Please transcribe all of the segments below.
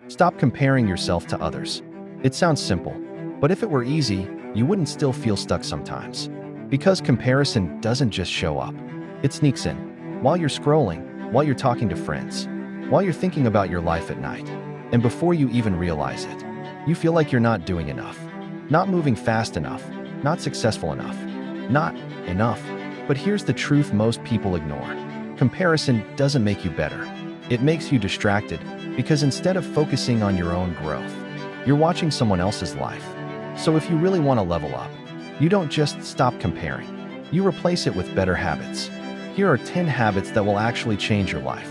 Stop comparing yourself to others. It sounds simple, but if it were easy, you wouldn't still feel stuck sometimes. Because comparison doesn't just show up. It sneaks in. While you're scrolling, while you're talking to friends, while you're thinking about your life at night. And before you even realize it, you feel like you're not doing enough. Not moving fast enough. Not successful enough. Not enough. But here's the truth most people ignore. Comparison doesn't make you better. It makes you distracted because instead of focusing on your own growth, you're watching someone else's life. So if you really want to level up, you don't just stop comparing. You replace it with better habits. Here are 10 habits that will actually change your life.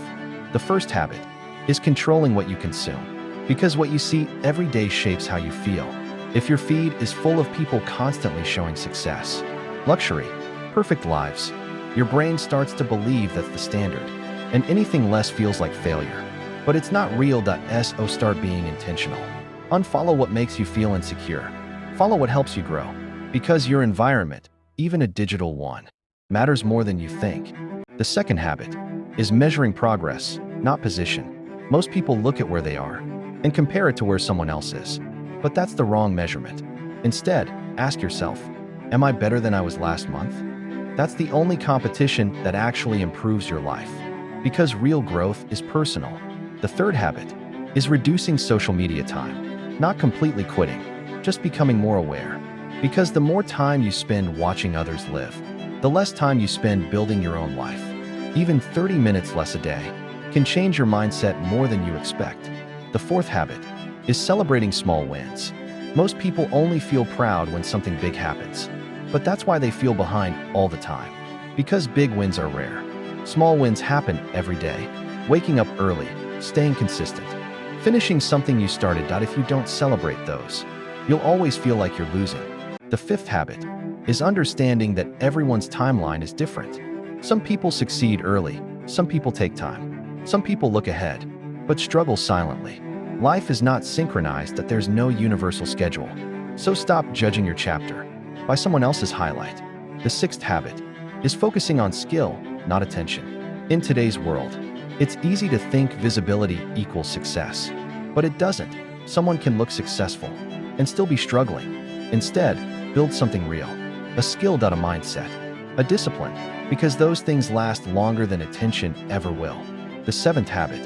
The first habit is controlling what you consume. Because what you see every day shapes how you feel. If your feed is full of people constantly showing success, luxury, perfect lives, your brain starts to believe that's the standard, and anything less feels like failure. But it's not real. So start being intentional. Unfollow what makes you feel insecure. Follow what helps you grow. Because your environment, even a digital one, matters more than you think. The second habit is measuring progress, not position. Most people look at where they are and compare it to where someone else is. But that's the wrong measurement. Instead, ask yourself, am I better than I was last month? That's the only competition that actually improves your life. Because real growth is personal. The third habit is reducing social media time. Not completely quitting, just becoming more aware. Because the more time you spend watching others live, the less time you spend building your own life. Even 30 minutes less a day can change your mindset more than you expect. The fourth habit is celebrating small wins. Most people only feel proud when something big happens. But that's why they feel behind all the time. Because big wins are rare. Small wins happen every day. Waking up early, staying consistent, finishing something you started. If you don't celebrate those, you'll always feel like you're losing. The fifth habit is understanding that everyone's timeline is different. Some people succeed early, some people take time, some people look ahead, but struggle silently. Life is not synchronized. That there's no universal schedule. So stop judging your chapter by someone else's highlight. The sixth habit is focusing on skill, not attention. In today's world, it's easy to think visibility equals success, but it doesn't. Someone can look successful and still be struggling. Instead, build something real, a skill, a mindset, a discipline, because those things last longer than attention ever will. The seventh habit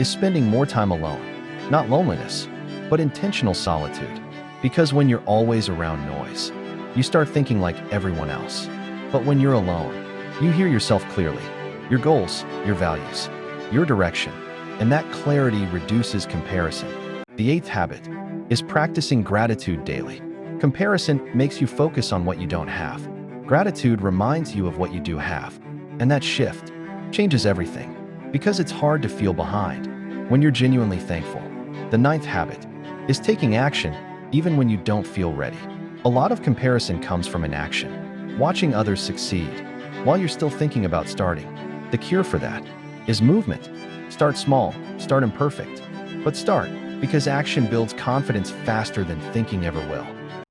is spending more time alone, not loneliness, but intentional solitude. Because when you're always around noise, you start thinking like everyone else. But when you're alone, you hear yourself clearly, your goals, your values, your direction, and that clarity reduces comparison. The eighth habit is practicing gratitude daily. Comparison makes you focus on what you don't have. Gratitude reminds you of what you do have. And that shift changes everything. Because it's hard to feel behind when you're genuinely thankful. The ninth habit is taking action even when you don't feel ready. A lot of comparison comes from inaction. Watching others succeed while you're still thinking about starting. The cure for that is movement. Start small, start imperfect, but start, because action builds confidence faster than thinking ever will.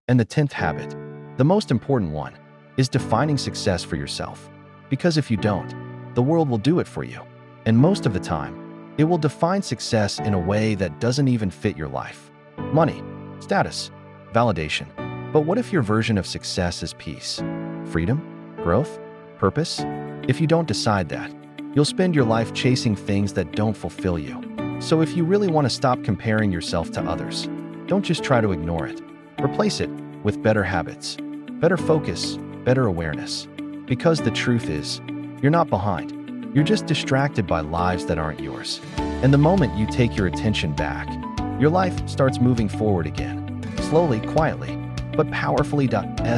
And the 10th habit, the most important one, is defining success for yourself. Because if you don't, the world will do it for you. And most of the time, it will define success in a way that doesn't even fit your life. Money, status, validation. But what if your version of success is peace, freedom, growth, purpose? If you don't decide that, you'll spend your life chasing things that don't fulfill you. So if you really want to stop comparing yourself to others, don't just try to ignore it. Replace it with better habits, better focus, better awareness. Because the truth is, you're not behind. You're just distracted by lives that aren't yours. And the moment you take your attention back, your life starts moving forward again. Slowly, quietly, but powerfully.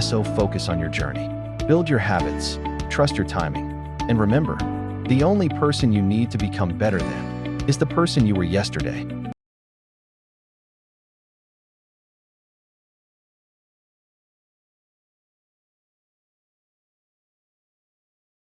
So focus on your journey. Build your habits, trust your timing, and remember, the only person you need to become better than is the person you were yesterday.